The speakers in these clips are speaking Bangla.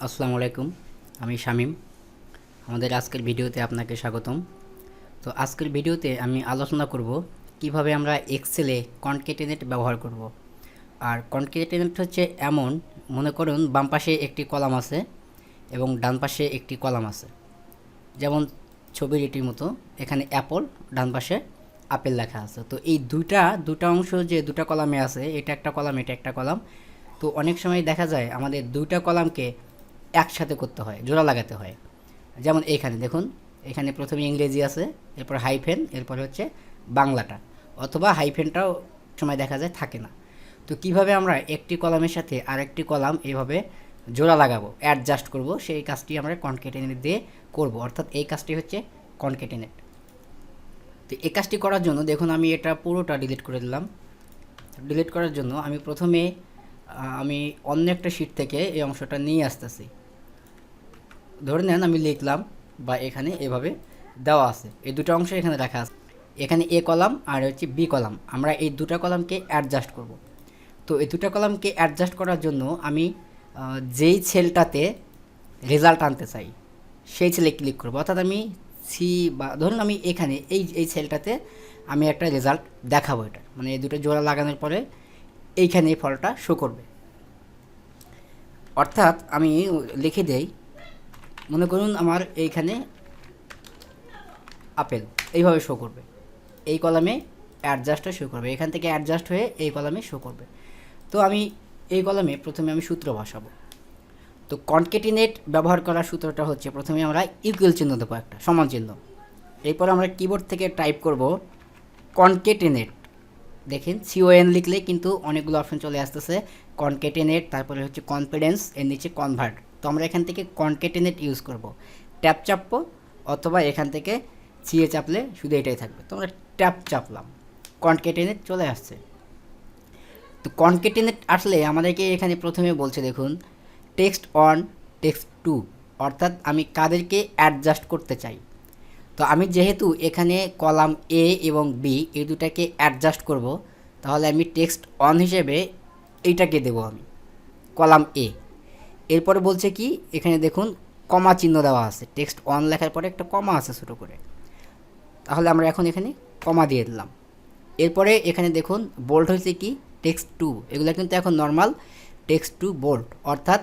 আসসালামু আলাইকুম, আমি শামীম। আমাদের আজকের ভিডিওতে আপনাকে স্বাগতম। তো আজকের ভিডিওতে আমি আলোচনা করব কিভাবে আমরা এক্সেলে কনকেটেনেট ব্যবহার করব। আর কনকেটেনেট হচ্ছে এমন, মনে করুন বাম পাশে একটি কলাম আছে এবং ডান পাশে একটি কলাম আছে, যেমন ছবির এটির মতো। এখানে অ্যাপল, ডান পাশে আপেল লেখা আছে। তো এই দুটা অংশ যে দুটা কলামে আছে, এটা একটা কলাম, এটা একটা কলাম। তো অনেক সময় দেখা যায় আমাদের দুইটা কলামকে একসাথে করতে হয়, জোড়া লাগাতে হয়। যেমন এইখানে দেখুন, এখানে প্রথমে ইংরেজি আছে, এরপর হাইফেন, এরপর হচ্ছে বাংলাটা, অথবা হাইফেনটাও সময় দেখা যায় থাকে না। তো কিভাবে আমরা একটি কলামের সাথে আরেকটি কলাম এভাবে জোড়া লাগাবো, অ্যাডজাস্ট করব, সেই কাজটি আমরা কনকেটেনেট দিয়ে করব। অর্থাৎ এই কাজটি হচ্ছে কনকেটেনেট। তো এই কাজটি করার জন্য দেখুন, আমি এটা পুরোটা ডিলিট করে দিলাম। ডিলিট করার জন্য আমি প্রথমে আমি অন্য একটা শিট থেকে এই অংশটা নিয়ে আসতেছি। ধরে নেন আমি লিখলাম, বা এখানে এভাবে দেওয়া আছে, এই দুটো অংশ এখানে রাখা আছে। এখানে এ কলাম আর হচ্ছে বি কলাম, আমরা এই দুটো কলামকে অ্যাডজাস্ট করব। তো এই দুটো কলামকে অ্যাডজাস্ট করার জন্য আমি যেই সেলটাতে রেজাল্ট আনতে চাই সেই সেলে ক্লিক করব। অর্থাৎ আমি বা ধরুন আমি এখানে এই সেলটাতে আমি একটা রেজাল্ট দেখাবো। এটা মানে এই দুটো জোড়া লাগানোর পরে এইখানে এই ফলটা শো করবে। অর্থাৎ আমি লিখে দেই, মনে করুন আমার এইখানে আপেল এইভাবে শো করবে, এই কলামে অ্যাডজাস্টে শো করবে, এখান থেকে অ্যাডজাস্ট হয়ে এই কলামে শো করবে। তো আমি এই কলামে প্রথমে আমি সূত্র বসাবো। তো কনকেটিনেট ব্যবহার করার সূত্রটা হচ্ছে, প্রথমে আমরা ইকুয়াল চিহ্ন দেবো, একটা সমান চিহ্ন। এরপর আমরা কিবোর্ড থেকে টাইপ করব কনকেটিনেট। দেখেন CON লিখলে কিন্তু অনেকগুলো অপশন চলে আসতেছে, কনকেটিনেট, তারপরে হচ্ছে কনফিডেন্স, এর নিচে কনভার্ট। তো আমরা এখান থেকে কনকেটিনেট ইউজ করব। ট্যাপ চাপবো, অথবা এখান থেকে CA চাপলে শুধু এটাই থাকবে। তো আমরা ট্যাপ চাপলাম, কনকেটিনেট চলে আসছে। তো কনকেটিনেট আসলে আমাদেরকে এখানে প্রথমে বলছে, দেখুন, টেক্সট অন, টেক্সট টু, অর্থাৎ আমি কাদেরকে অ্যাডজাস্ট করতে চাই। তো আমি যেহেতু এখানে কলাম এ এবং বি এই দুটাকে অ্যাডজাস্ট করব, তাহলে আমি টেক্সট অন হিসেবে এইটাকে দেব, আমি কলাম এ। এরপরে বলছে কি, এখানে দেখুন কমা চিহ্ন দেওয়া আছে, টেক্সট অন লেখার পরে একটা কমা আছে ছোটো করে, তাহলে আমরা এখন এখানে কমা দিয়ে দিলাম। এরপরে এখানে দেখুন বোল্ড হয়েছে কি, টেক্সট টু, এগুলো কিন্তু এখন নর্মাল, টেক্সট টু বোল্ড, অর্থাৎ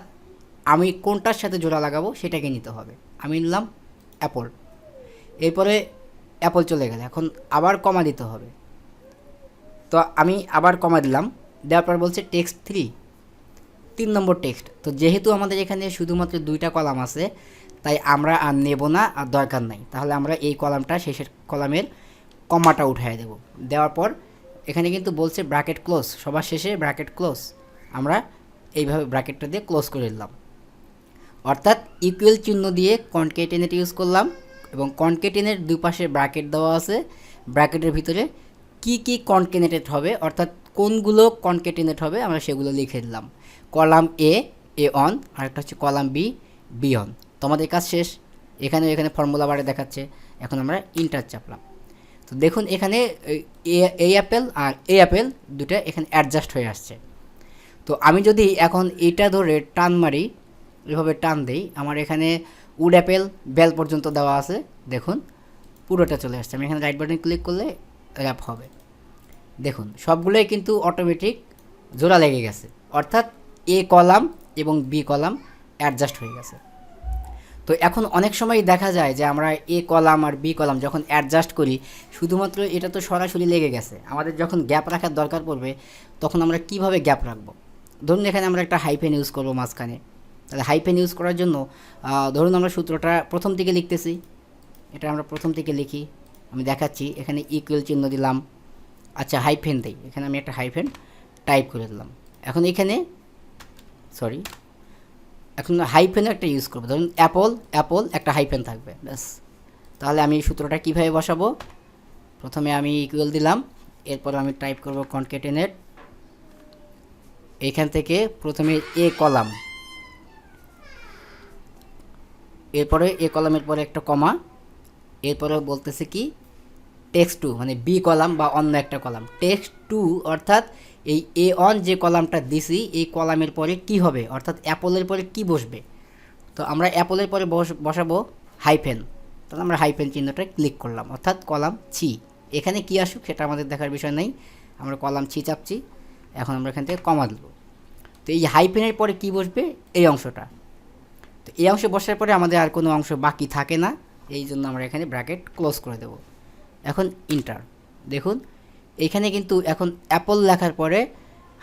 আমি কোনটার সাথে জোড়া লাগাবো সেটাকে নিতে হবে। আমি নিলাম অ্যাপল, এরপরে অ্যাপল চলে গেলে এখন আবার কমা দিতে হবে। তো আমি আবার কমা দিলাম, দেওয়ার পর বলছে টেক্সট 3 নম্বর টেক্সট। তো যেহেতু আমাদের এখানে শুধুমাত্র দুইটা কলাম আছে, তাই আমরা আর নেব না, আর দরকার নাই। তাহলে আমরা এই কলামটা, শেষের কলামের কমাটা উঠাই দেব। দেওয়ার পর এখানে কিন্তু বলছে ব্র্যাকেট ক্লোজ, সবার শেষে ব্র্যাকেট ক্লোজ, আমরা এইভাবে ব্র্যাকেটটা দিয়ে ক্লোজ করে দিলাম। অর্থাৎ ইকুয়াল চিহ্ন দিয়ে কনকেটিনেট ইউজ করলাম, এবং কনকেটিনেট দুই পাশে ব্র্যাকেট দেওয়া আছে, ব্র্যাকেটের ভিতরে কি কি কনকেটেনেট হবে, অর্থাৎ কোনগুলো কনকেটিনেট হবে আমরা সেগুলো লিখে দিলাম। কলাম এ অন, আর একটা হচ্ছে কলাম বি অন। তো আমাদের কাজ শেষ। এখানে ফর্মুলা বারে দেখাচ্ছে, এখন আমরা ইন্টার চাপলাম। তো দেখুন এখানে এই অ্যাপেল আর এই অ্যাপেল দুটো এখানে অ্যাডজাস্ট হয়ে আসছে। তো আমি যদি এখন এটা ধরে টান মারি, এভাবে টান দেই, আমার এখানে উড অ্যাপেল বেল পর্যন্ত দেওয়া আছে, দেখুন পুরোটা চলে আসছে। আমি এখানে রাইট বাটন ক্লিক করলে র্যাপ হবে। দেখুন সবগুলোই কিন্তু অটোমেটিক জোড়া লেগে গেছে, অর্থাৎ এ কলাম এবং বি কলাম অ্যাডজাস্ট হয়ে গেছে। তো এখন অনেক সময় দেখা যায় যে আমরা এ কলাম আর বি কলাম যখন অ্যাডজাস্ট করি, শুধুমাত্র এটা তো সরাসরি লেগে গেছে, আমাদের যখন গ্যাপ রাখার দরকার পড়বে তখন আমরা কিভাবে গ্যাপ রাখবো। ধরুন এখানে আমরা একটা হাইফেন ইউজ করবো মাঝখানে। তাহলে হাইফেন ইউজ করার জন্য ধরুন আমরা সূত্রটা প্রথম থেকে লিখতেছি, এটা আমরা প্রথম থেকে লিখি, আমি দেখাচ্ছি। এখানে ইকুয়াল চিহ্ন দিলাম, আচ্ছা হাইফেন দেই, এখানে আমি একটা হাইফেন টাইপ করে দিলাম। এখন এখানে এখন হাইফেনও একটা ইউজ করবো, ধরুন অ্যাপল একটা হাইফেন থাকবে, ব্যাস। তাহলে আমি সূত্রটা কীভাবে বসাবো, প্রথমে আমি ইকুয়াল দিলাম, এরপর আমি টাইপ করব কনকেটিনেট। এইখান থেকে প্রথমে এ কলাম, এরপরে এ কলামের পরে একটা কমা, এরপরে বলতেছে কি টেক্সট টু, মানে বি কলাম বা অন্য একটা কলাম, টেক্সট টু, অর্থাৎ এই এ অন যে কলামটা দিছি এই কলামের পরে কি হবে, অর্থাৎ অ্যাপলের পরে কি বসবে, তো আমরা অ্যাপলের পরে বসাবো হাইফেন, তাহলে আমরা হাইফেন চিহ্নটা ক্লিক করলাম, অর্থাৎ কলাম সি। এখানে কি আসুক সেটা আমাদের দেখার বিষয় নেই, আমরা কলাম সি চাপছি। এখন আমরা এখান থেকে কমা দেবো। তো এই হাইফেনের পরে কি বসবে, এই অংশটা। তো এই অংশে বসার পরে আমাদের আর কোনো অংশ বাকি থাকে না, এই জন্য আমরা এখানে ব্র্যাকেট ক্লোজ করে দেব। এখন ইন্টার, দেখুন এখানে কিন্তু এখন অ্যাপল লেখার পরে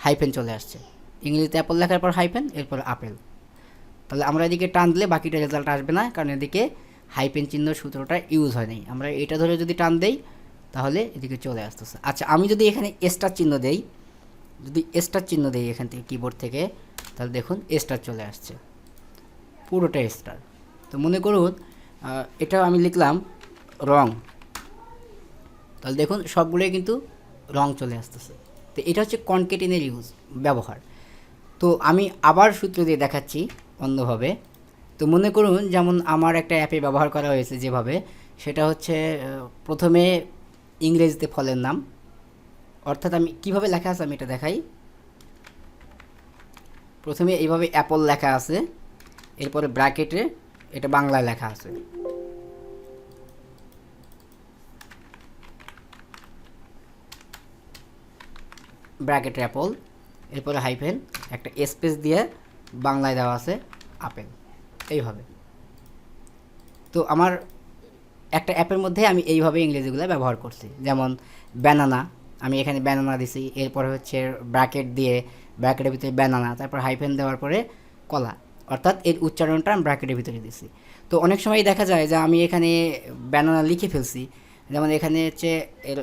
হাইফেন চলে আসছে। ইংরেজিতে অ্যাপল লেখার পর হাইফেন, এরপর আপেল। তাহলে আমরা এদিকে টান দিলে বাকিটা রেজাল্ট আসবে না, কারণ এদিকে হাইফেন চিহ্ন সূত্রটা ইউজ হয় নাই। আমরা এটা ধরে যদি টান দেই তাহলে এদিকে চলে আসতেছে। আচ্ছা, আমি যদি এখানে স্টার চিহ্ন দেই, যদি স্টার চিহ্ন দেই এখান থেকে কিবোর্ড থেকে, তাহলে দেখুন স্টার চলে আসছে, পুরোটা স্টার। তো মনে করুন এটা আমি লিখলাম রং, তাহলে দেখুন সবগুলোই কিন্তু রং চলে আসতেছে। তো এটা হচ্ছে কনকেটেনের ইউজ, ব্যবহার। তো আমি আবার সূত্র দিয়ে দেখাচ্ছি অন্যভাবে। তো মনে করুন যেমন আমার একটা অ্যাপে ব্যবহার করা হয়েছে যেভাবে, সেটা হচ্ছে প্রথমে ইংরেজিতে ফলের নাম, অর্থাৎ আমি কিভাবে লেখা আছে আমি এটা দেখাই। প্রথমে এইভাবে অ্যাপল লেখা আছে, এরপরে ব্র্যাকেটে এটা বাংলায় লেখা আছে, ব্র্যাকেটে অ্যাপল, এরপরে হাইফেন, একটা স্পেস দিয়ে বাংলায় দেওয়া আছে আপেল, এইভাবে। তো আমার একটা অ্যাপের মধ্যে আমি এইভাবে ইংরেজিগুলো ব্যবহার করছি। যেমন ব্যানানা, আমি এখানে ব্যানানা দিছি, এরপরে হচ্ছে ব্র্যাকেট দিয়ে ব্র্যাকেটের ভিতরে ব্যানানা, তারপর হাইফেন দেওয়ার পরে কলা, অর্থাৎ এর উচ্চারণটা আমি ব্র্যাকেটের ভিতরে দিছি। তো অনেক সময় দেখা যায় যে আমি এখানে ব্যানানা লিখে ফেলছি, যেমন এখানে হচ্ছে এর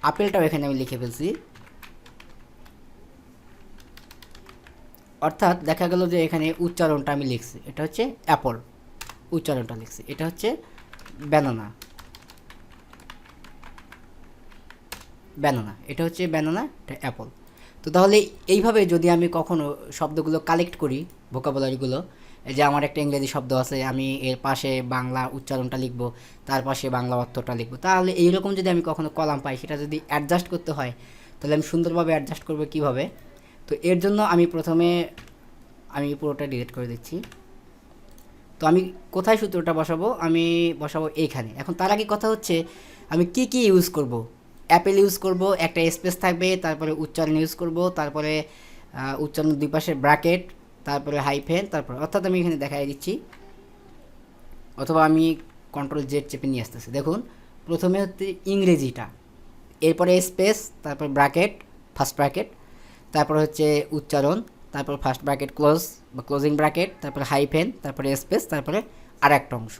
আপেলটাও এখানে আমি লিখে ফেলছি, অর্থাৎ দেখা গেল যে এখানে উচ্চারণটা আমি লিখছি, এটা হচ্ছে অ্যাপল, উচ্চারণটা লিখছি, এটা হচ্ছে ব্যানানা, ব্যানানা, এটা হচ্ছে ব্যানানা, এটা অ্যাপল। তো তাহলে এইভাবে যদি আমি কখনো শব্দগুলো কালেক্ট করি, ভোকাবুলারিগুলো, যে আমার একটা ইংরেজি শব্দ আছে, আমি এর পাশে বাংলা উচ্চারণটা লিখব, তার পাশে বাংলা অর্থটা লিখব, তাহলে এইরকম যদি আমি কখনো কলাম পাই, সেটা যদি অ্যাডজাস্ট করতে হয়, তাহলে আমি সুন্দরভাবে অ্যাডজাস্ট করবো কীভাবে। তো এর জন্য আমি প্রথমে আমি পুরোটা ডিলিট করে দিচ্ছি। তো আমি কোথায় সূত্রটা বসাবো, আমি বসাবো এইখানে। এখন তার আগে কথা হচ্ছে আমি কি কি ইউজ করব। অ্যাপেল ইউজ করব, একটা স্পেস থাকবে, তারপরে উচ্চারণ ইউজ করব, তারপরে উচ্চারণ দুই পাশে ব্র্যাকেট, তারপরে হাইফেন, তারপরে অর্থাৎ আমি এখানে দেখাই দিচ্ছি, অথবা আমি কন্ট্রোল জেড চেপে নিয়ে আসতেছি। দেখুন প্রথমে হচ্ছে ইংরেজিটা, এরপরে স্পেস, তারপর ব্র্যাকেট, ফার্স্ট ব্র্যাকেট, তারপর হচ্ছে উচ্চারণ, তারপর ফার্স্ট ব্র্যাকেট ক্লোজ বা ক্লোজিং ব্র্যাকেট, তারপরে হাইফেন, তারপরে স্পেস, তারপরে আর একটা অংশ।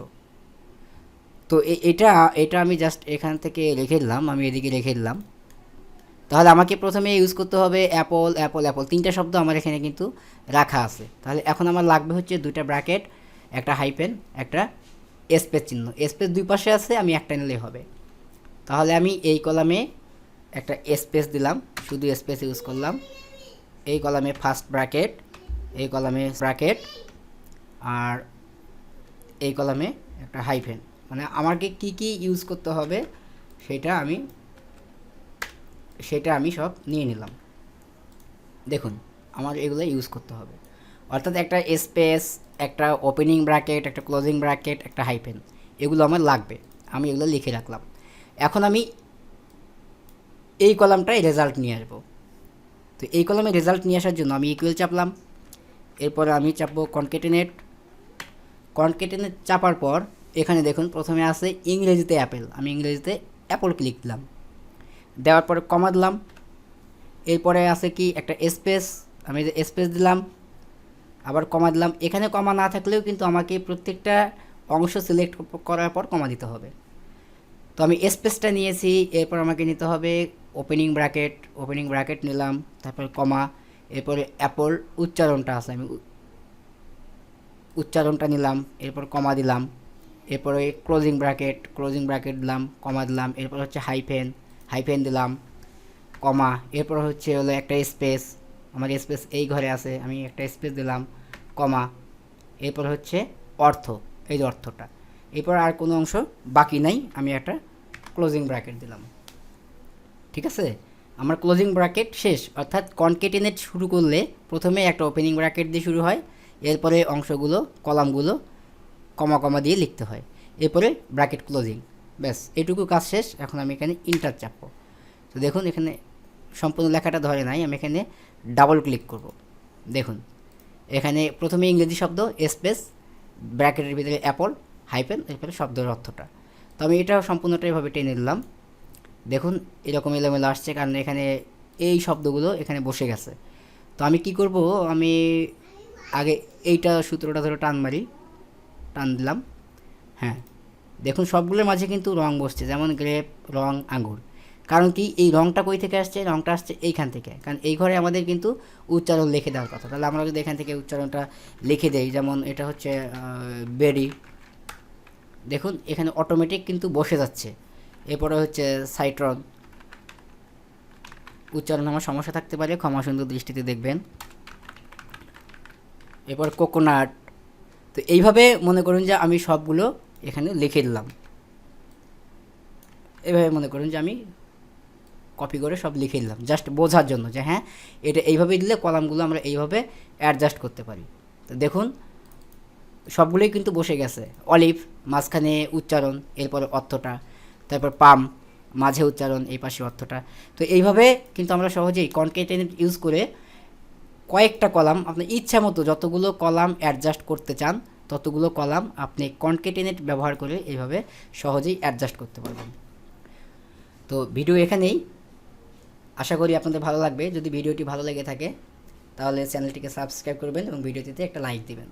তো এটা এটা আমি জাস্ট এখান থেকে রেখে দিলাম, আমি এদিকে রেখে দিলাম। তাহলে আমাকে প্রথমে ইউজ করতে হবে অ্যাপল, অ্যাপল, অ্যাপল, তিনটা শব্দ আমার এখানে কিন্তু রাখা আছে। তাহলে এখন আমার লাগবে হচ্ছে দুইটা ব্র্যাকেট, একটা হাইফেন, একটা স্পেস চিহ্ন, স্পেস দুই পাশে আছে, আমি একটা নিলেই হবে। তাহলে আমি এই কলামে একটা স্পেস দিলাম, শুধু স্পেস ইউজ করলাম, এই কলামে ফার্স্ট ব্র্যাকেট, এই কলামে ব্র্যাকেট, আর এই কলামে একটা হাইফেন। মানে আমাকে কি কি ইউজ করতে হবে সেটা আমি সব নিয়ে নিলাম। দেখুন আমার এগুলো ইউজ করতে হবে, অর্থাৎ একটা স্পেস, একটা ওপেনিং ব্র্যাকেট, একটা ক্লোজিং ব্র্যাকেট, একটা হাইফেন, এগুলো আমার লাগবে, আমি এগুলো লিখে রাখলাম। এখন আমি এই কলামটায় রেজাল্ট নিয়ে আসবো। তো এই কলামে রেজাল্ট নিয়ে আসার জন্য আমি ইকুয়াল চাপলাম, এরপরে আমি চাপবো কনকেটেনেট। কনকেটেনেট চাপার পর এখানে দেখুন প্রথমে আছে ইংরেজিতে অ্যাপেল, আমি ইংরেজিতে অ্যাপল ক্লিক দিলাম, দেওয়ার পরে কমা দিলাম, এরপরে আছে কি একটা স্পেস, আমি স্পেস দিলাম, আবার কমা দিলাম। এখানে কমা না থাকলেও কিন্তু আমাকে প্রত্যেকটা অংশ সিলেক্ট করার পর কমা দিতে হবে। তো আমি স্পেসটা নিয়েছি, এরপর আমাকে নিতে হবে ওপেনিং ব্র্যাকেট, ওপেনিং ব্র্যাকেট নিলাম, তারপর কমা, এরপরে অ্যাপল উচ্চারণটা আছে, আমি উচ্চারণটা নিলাম, এরপর কমা দিলাম, এরপরে ক্লোজিং ব্র্যাকেট, ক্লোজিং ব্র্যাকেট দিলাম, কমা দিলাম, এরপর হচ্ছে হাইফেন, হাইফেন দিলাম, কমা, এরপর হচ্ছে হলো একটা স্পেস, আমার স্পেস এই ঘরে আছে, আমি একটা স্পেস দিলাম, কমা, এরপর হচ্ছে অর্থ, এই যে অর্থটা, এরপর আর কোনো অংশ বাকি নাই, আমি একটা ক্লোজিং ব্র্যাকেট দিলাম। ঠিক আছে, আমার ক্লোজিং ব্র্যাকেট শেষ। অর্থাৎ কনকেটেনেট শুরু করলে প্রথমে একটা ওপেনিং ব্র্যাকেট দিয়ে শুরু হয়, এরপরে অংশগুলো কলামগুলো কমা কমা দিয়ে লিখতে হয়, এরপরে ব্র্যাকেট ক্লোজিং, ব্যাস এটুকু কাজ শেষ। এখন আমি এখানে ইন্টার চাপবো। তো দেখুন এখানে সম্পূর্ণ লেখাটা ধরে নাই, আমি এখানে ডাবল ক্লিক করব। দেখুন এখানে প্রথমে ইংরেজি শব্দ স্পেস ব্র্যাকেটের ভিতরে অ্যাপল হাইফেন এরপরে শব্দের অর্থটা। তো আমি এটা সম্পূর্ণটা এভাবে টেনে নিলাম। দেখুন এরকম এলোমেলো আসছে, কারণ এখানে এই শব্দগুলো এখানে বসে গেছে। তো আমি কি করব, আমি আগে এইটা সূত্রটা ধরে টান মারি, টান দিলাম। হ্যাঁ দেখুন সবগুলোর মাঝে কিন্তু রং বসছে, যেমন গ্রেপ, রং, আঙ্গুর। কারণ কি, এই রংটা কই থেকে আসছে, রংটা আসছে এইখান থেকে, কারণ এই ঘরে আমাদের কিন্তু উচ্চারণ লিখে দেওয়ার কথা। তাহলে আমরা যদি এখান থেকে উচ্চারণটা লিখে দেই, যেমন এটা হচ্ছে বেরি, দেখুন এখানে অটোমেটিক কিন্তু বসে যাচ্ছে। এরপরে হচ্ছে সাইট্রন, উচ্চারণ আমার সমস্যা থাকতে পারে, ক্ষমা সুন্দর দৃষ্টিতে দেখবেন। এরপর কোকোনাট। তো এইভাবে মনে করুন যে আমি সবগুলো এখানে লিখে দিলাম, এইভাবে মনে করুন যে আমি কপি করে সব লিখে দিলাম, জাস্ট বোঝার জন্য যে হ্যাঁ এটা এইভাবে দিলে কলামগুলো আমরা এইভাবে অ্যাডজাস্ট করতে পারি। তো দেখুন সবগুলোই কিন্তু বসে গেছে। অলিভ মাঝখানে উচ্চারণ, এরপর অর্থটা, তারপর পাম মাঝে উচ্চারণ, এই পাশে অর্থটা। তো এইভাবে কিন্তু আমরা সহজেই কনকেটেনেট ইউজ করে কয়েকটা কলাম আপনার ইচ্ছা মতো যতগুলো কলাম অ্যাডজাস্ট করতে চান ততগুলো কলাম আপনি কনকেটেনেট ব্যবহার করে এইভাবে সহজেই অ্যাডজাস্ট করতে পারবেন। তো ভিডিও এখানেই, আশা করি আপনাদের ভালো লাগবে। যদি ভিডিওটি ভালো লেগে থাকে তাহলে চ্যানেলটিকে সাবস্ক্রাইব করবেন এবং ভিডিওটিতে একটা লাইক দিবেন।